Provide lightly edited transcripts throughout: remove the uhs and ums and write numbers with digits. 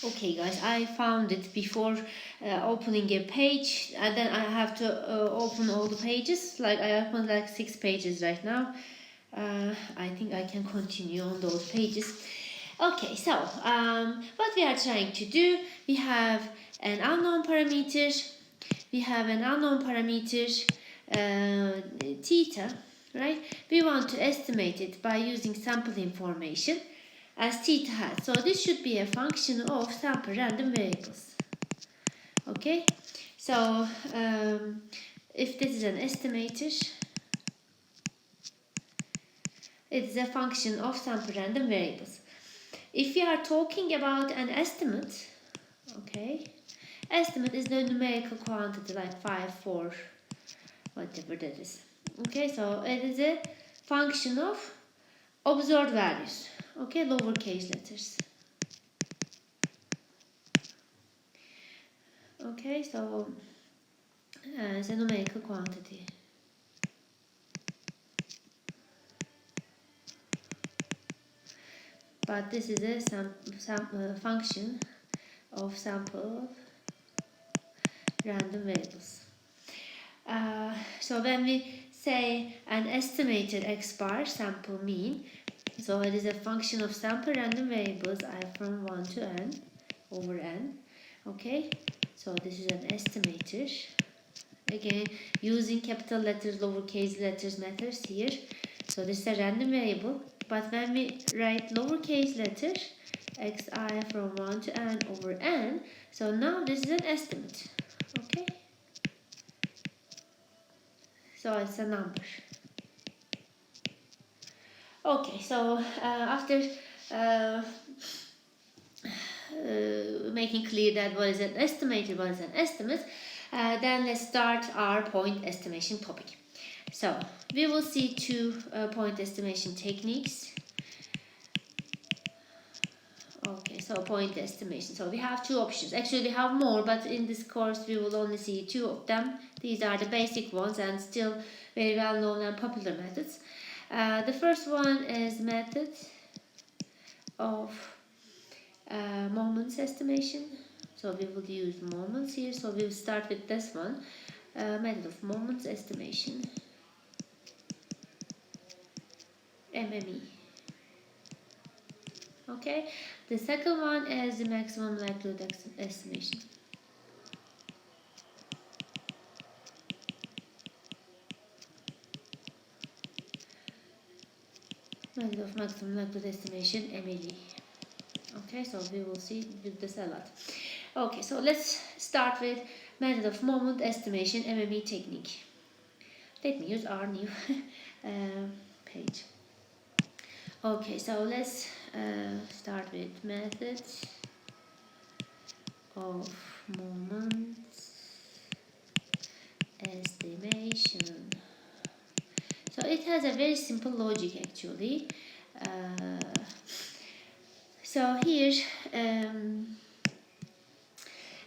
Okay guys, I found it before opening a page, and then I have to open all the pages. Like I opened like 6 pages right now. I think I can continue on those pages. Okay, so what we are trying to do, we have an unknown parameter, theta, right? We want to estimate it by using sample information as theta hat. So this should be a function of sample random variables. Okay, so if this is an estimator, it's a function of sample random variables. If we are talking about an estimate, okay, estimate is the numerical quantity like 5, 4, whatever that is. Okay, so it is a function of observed values. Okay, lowercase letters. Okay, so it's a numerical quantity. But this is a function of sample random variables. So when we say an estimated x bar sample mean, so it is a function of sample random variables I from 1 to n over n. Okay, so this is an estimator. Again, using capital letters, lowercase letters methods here. So this is a random variable, but when we write lowercase letter xi from 1 to n over n, so now this is an estimate. Okay, so it's a number. Okay, so after making clear that what is an estimator, what is an estimate, then let's start our point estimation topic. So we will see 2 point estimation techniques. Okay, so point estimation. So we have 2 options. Actually, we have more, but in this course we will only see 2 of them. These are the basic ones and still very well known and popular methods. The first one is method of moments estimation. So we will use moments here. So we will start with this one, method of moments estimation, MME. Okay, the second one is the maximum likelihood estimation. Method of maximum likelihood estimation, MLE. Okay, so we will see with this a lot. Okay, so let's start with method of moment estimation, MME technique. Let me use our new page. Okay, so let's start with method of moment estimation. So it has a very simple logic actually. So here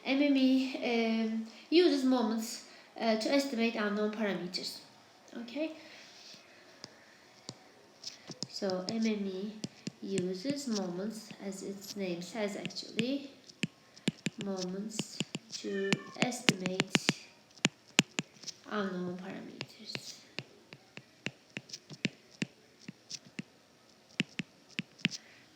MME uses moments to estimate unknown parameters. Okay. So MME uses moments, as its name says actually, moments to estimate unknown parameters.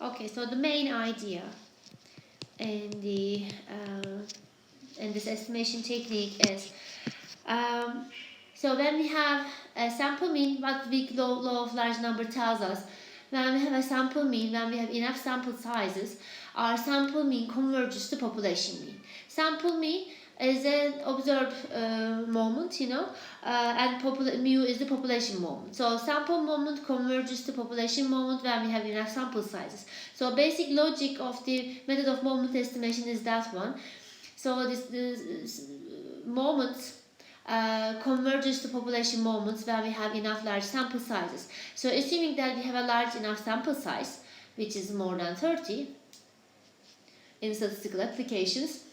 Okay, so the main idea in this estimation technique is so when we have a sample mean, what the law of large number tells us, when we have a sample mean, when we have enough sample sizes, our sample mean converges to population mean. Sample mean is an observed moment, and mu is the population moment. So sample moment converges to population moment when we have enough sample sizes. So basic logic of the method of moment estimation is that one. So this moments converges to population moments when we have enough large sample sizes. So assuming that we have a large enough sample size, which is more than 30 in statistical applications,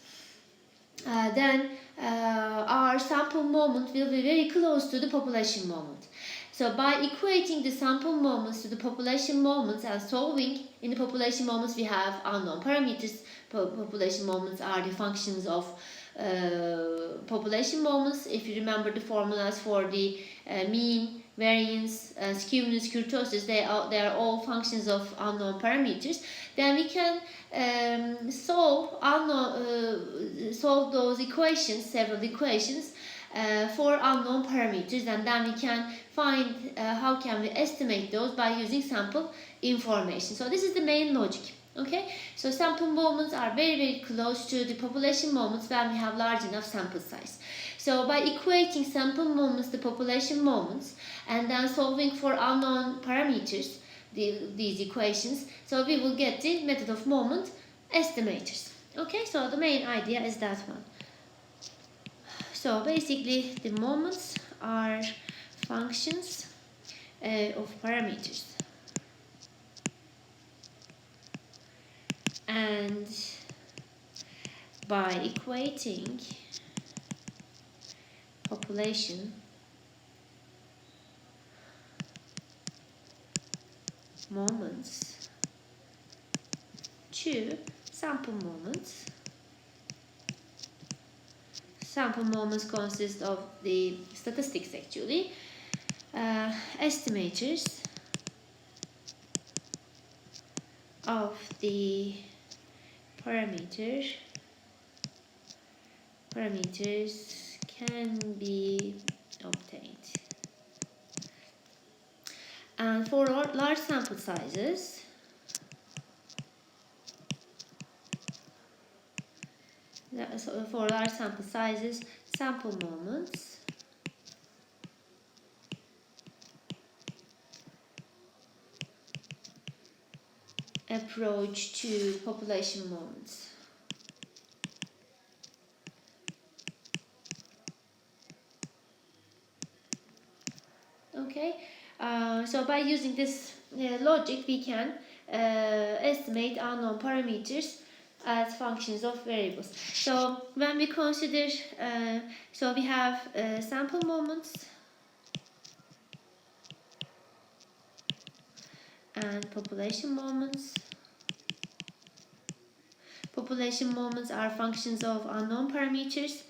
then our sample moment will be very close to the population moment. So by equating the sample moments to the population moments and solving, in the population moments we have unknown parameters. Population moments are the functions of population moments. If you remember the formulas for the mean, variance, skewness, kurtosis, they are all functions of unknown parameters. Then we can solve those equations, several equations, for unknown parameters, and then we can find how can we estimate those by using sample information. So this is the main logic. Okay, so sample moments are very close to the population moments when we have large enough sample size. So by equating sample moments to population moments and then solving for unknown parameters, these equations, so we will get the method of moment estimators. Okay, so the main idea is that one. So basically the moments are functions of parameters, and by equating population moments to sample moments. Sample moments consist of the statistics actually, estimators of the parameters can be obtained. And for large sample sizes, sample moments approach to population moments. Okay, so by using this logic, we can estimate unknown parameters as functions of variables. So when we consider, so we have sample moments and population moments. Population moments are functions of unknown parameters.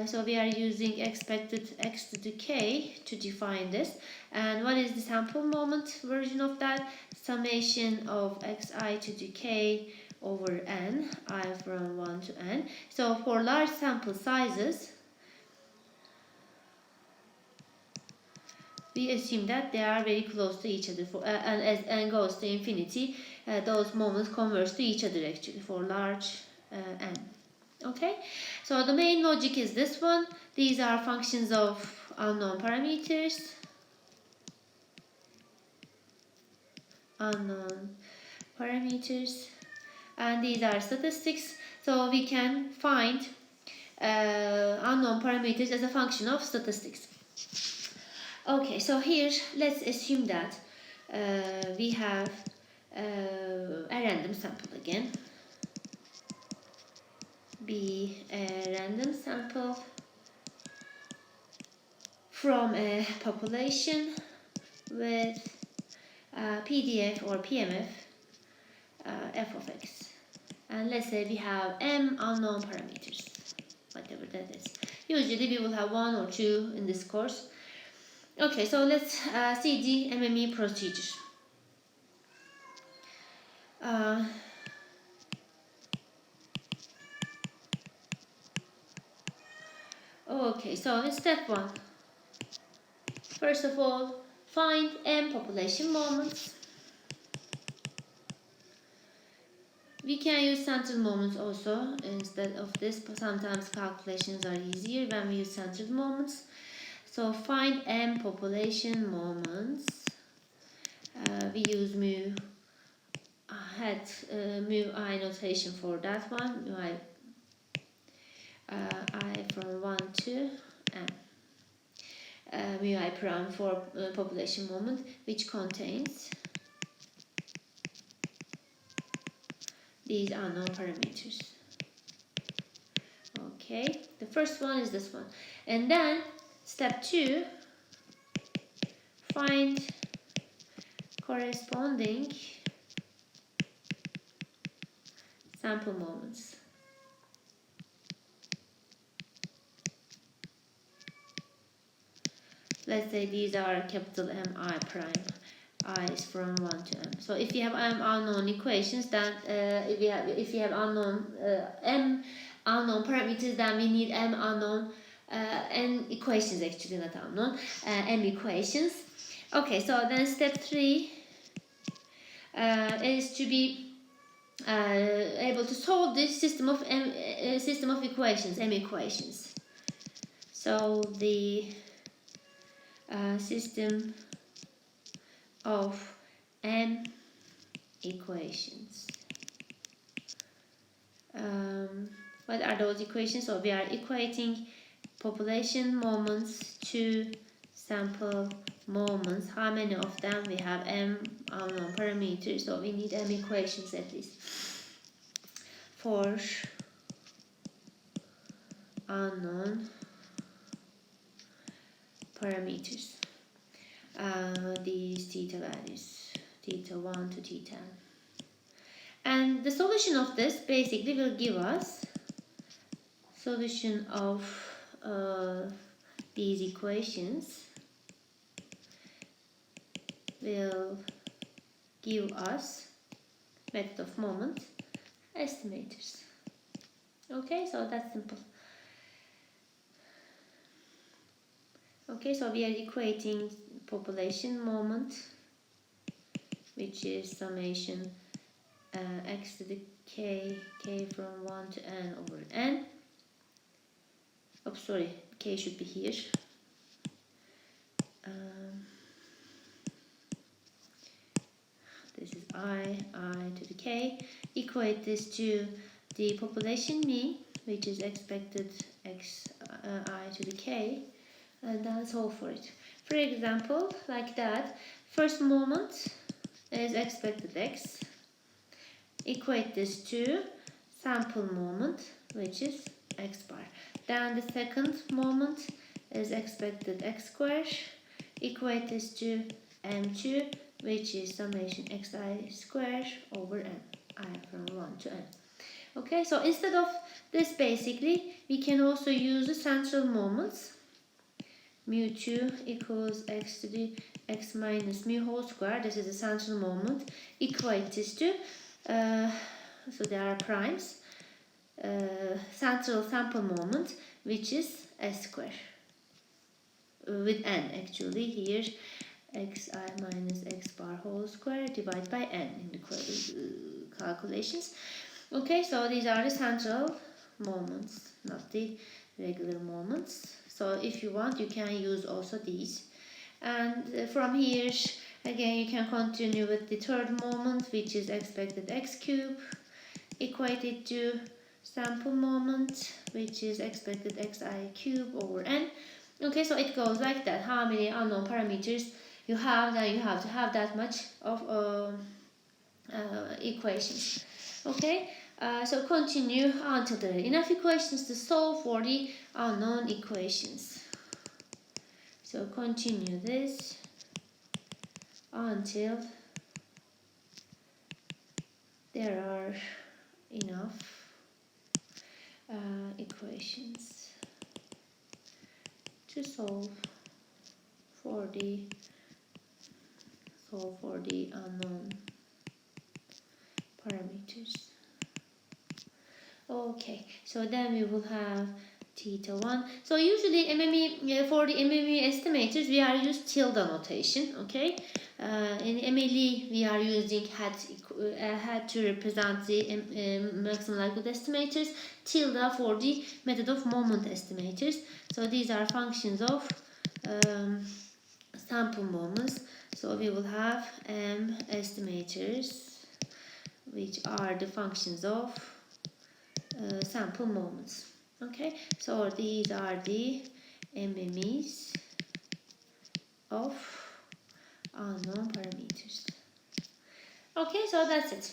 So we are using expected x to the k to define this. And what is the sample moment version of that? Summation of xi to the k over n, I from 1 to n. So for large sample sizes, we assume that they are very close to each other, and as n goes to infinity, those moments converge to each other actually for large n. Okay, so the main logic is this one. These are functions of unknown parameters, and these are statistics. So we can find unknown parameters as a function of statistics. Okay, so here let's assume that we have a random sample again. Be a random sample from a population with PDF or PMF f of x, and let's say we have m unknown parameters, whatever that is. Usually we will have 1 or 2 in this course. Okay, so let's see the MME procedure. Okay, so in step 1, first of all, find m population moments. We can use central moments also instead of this, but sometimes calculations are easier when we use central moments. So find m population moments. We use mu I notation for that one. Mu I from 1 to m. Mu I prime for population moment, which contains these unknown parameters. Okay, the first one is this one. And then step 2, find corresponding sample moments. Let's say these are capital M I prime. I is from 1 to m. So if you have m unknown equations, then if you have unknown m unknown parameters, then we need m unknown n equations, actually not unknown, m equations. Okay, so then step 3 is to be able to solve this system of equations, m equations. So the system of m equations. What are those equations? So we are equating population moments to sample moments. How many of them? We have m unknown parameters, so we need m equations at least. For unknown parameters, these theta values, theta 1 to theta n. And the solution of this basically will give us solution of these equations will give us method of moment estimators. Okay, so that's simple. Okay, so we are equating population moment, which is summation x to the k from 1 to n over n. Oh, sorry, k should be here. This is I to the k. Equate this to the population mean, which is expected x I to the k, and then solve for it. For example, like that, first moment is expected x. Equate this to sample moment, which is x bar. Then the second moment is expected x square. Equate this to m2, which is summation xi square over n, I from 1 to n. Okay, so instead of this, basically, we can also use the central moments. Mu2 equals x to the x minus mu whole square. This is the central moment. Equate this to, so there are primes, central sample moment, which is s square. With n, actually, here xi minus x bar whole square divided by n in the calculations. Okay, so these are the central moments, not the regular moments. So if you want, you can use also these. And from here, again, you can continue with the third moment, which is expected x cube, equated to sample moment, which is expected xi cube over n. Okay, so it goes like that. How many unknown parameters you have, then you have to have that much of equations. Okay, so continue until there are enough equations to solve for the unknown equations. So continue this until there are enough equations to solve for the unknown parameters. Okay, so then we will have theta 1. So usually MME, for the MME estimators, we are using tilde notation. Okay, in MLE we are using hat to represent the maximum likelihood estimators, tilde for the method of moment estimators. So these are functions of sample moments. So we will have M estimators, which are the functions of sample moments. Okay, so these are the MMEs of unknown parameters. Okay, so that's it.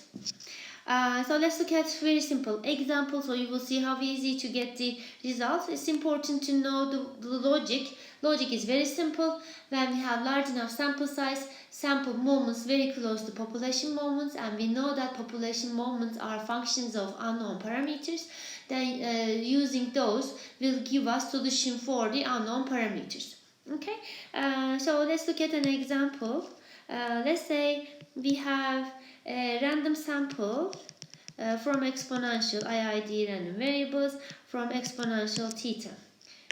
So let's look at very simple example, so you will see how easy to get the results. It's important to know the logic. Logic is very simple. When we have large enough sample size, sample moments very close to population moments, and we know that population moments are functions of unknown parameters, then using those will give us solution for the unknown parameters. Okay, so let's look at an example. Let's say we have a random sample from exponential IID random variables from exponential theta,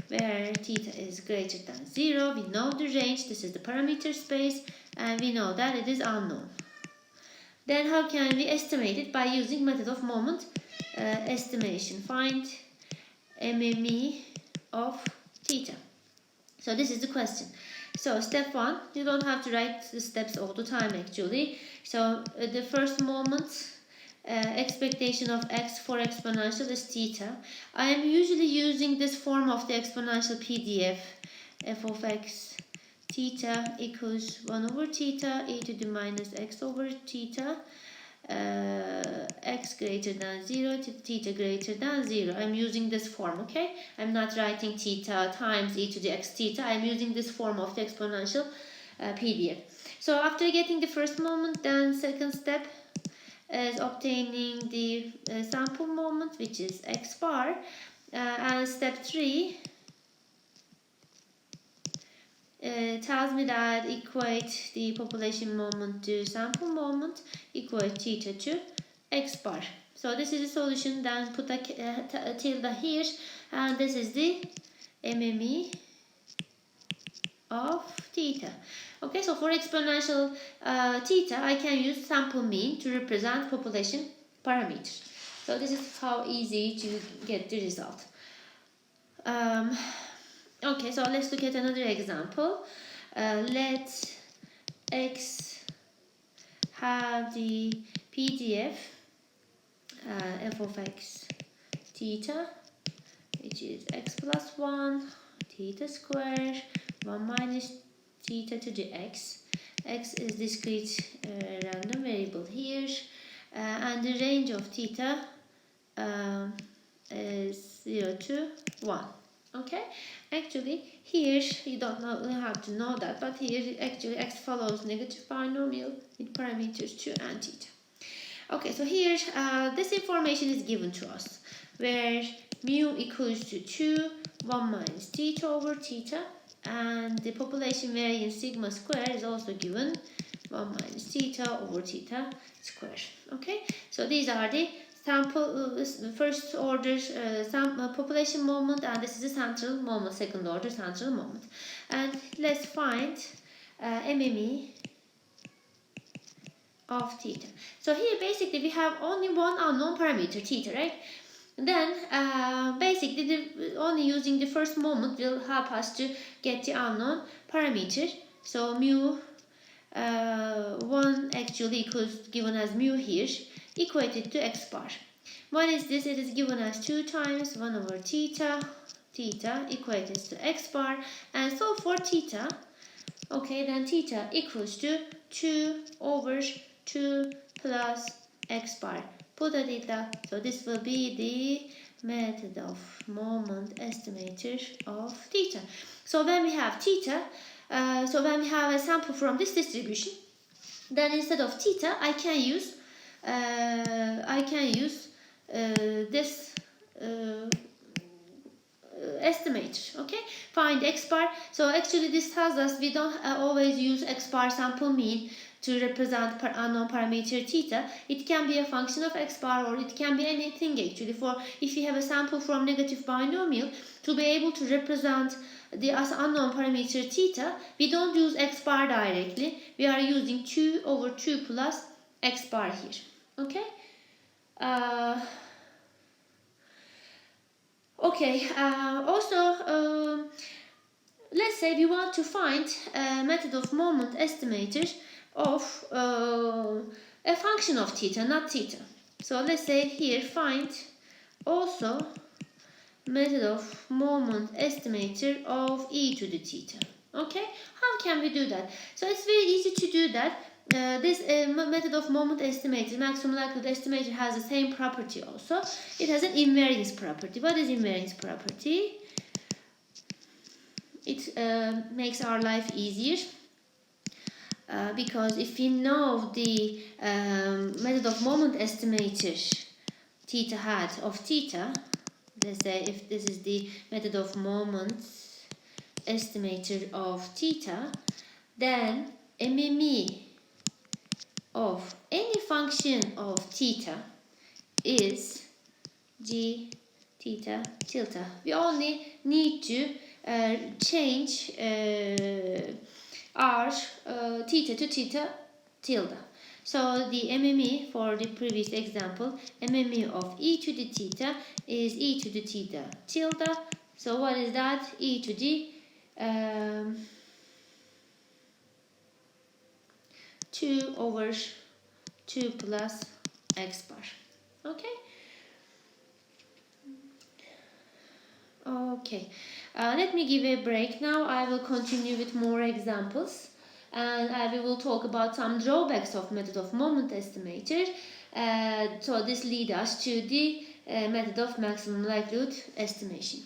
where theta is greater than 0. We know the range, this is the parameter space, and we know that it is unknown. Then how can we estimate it? By using method of moment estimation. Find MME of theta. So this is the question. So step 1, you don't have to write the steps all the time actually. So the first moment expectation of x for exponential is theta. I am usually using this form of the exponential PDF. F of x theta equals 1 over theta e to the minus x over theta, x greater than 0 to theta greater than 0. I'm using this form, okay? I'm not writing theta times e to the x theta. I'm using this form of the exponential PDF. So after getting the first moment, then second step is obtaining the sample moment, which is x bar, and step 3 tells me that equate the population moment to sample moment, equate theta to x bar. So this is the solution. Then put a tilde here, and this is the MME of theta. Okay, so for exponential theta, I can use sample mean to represent population parameters. So this is how easy to get the result. Okay, so let's look at another example. Let x have the PDF f of x theta, which is x plus 1 theta square 1 minus theta to the x. X is discrete random variable here, and the range of theta is 0 to 1. Okay, actually here you don't have to know that, but here actually x follows negative binomial with parameters 2 and theta. Okay, so here this information is given to us, where mu equals to 2 1 minus theta over theta, and the population variance sigma square is also given 1 minus theta over theta square. Okay, so these are the sample first order population moment, and this is the central moment, second order central moment. And let's find MME of theta. So here basically we have only one unknown parameter, theta, right? Then basically only using the first moment will help us to get the unknown parameter. So mu 1 actually equals given as mu here, equated to x bar. What is this? It is given as 2 times 1 over theta, theta equated to x bar, and so for theta, okay, then theta equals to 2 over 2 plus x bar. Put a theta, so this will be the method of moment estimator of theta. So when we have theta, so when we have a sample from this distribution, then instead of theta, I can use this estimator. Okay, find x bar. So actually this tells us we don't always use x bar sample mean to represent unknown parameter theta. It can be a function of x bar, or it can be anything actually. For if you have a sample from negative binomial, to be able to represent the unknown parameter theta, we don't use x bar directly. We are using 2 over 2 plus x bar here. Okay. Also, let's say we want to find a method of moment estimator of a function of theta, not theta. So let's say here find also method of moment estimator of e to the theta. Okay, how can we do that? So it's very easy to do that. this method of moment estimator, maximum likelihood estimator, has the same property also. It has an invariance property. What is invariance property? It makes our life easier because if we know the method of moment estimator theta hat of theta, let's say if this is the method of moment estimator of theta, then MME of any function of theta is g theta tilde. We only need to change our theta to theta tilde. So the MME for the previous example, MME of e to the theta is e to the theta tilde. So what is that? E to the 2 over 2 plus x bar. Okay. Okay. Let me give a break now. I will continue with more examples, and we will talk about some drawbacks of method of moment estimator. So this leads us to the method of maximum likelihood estimation.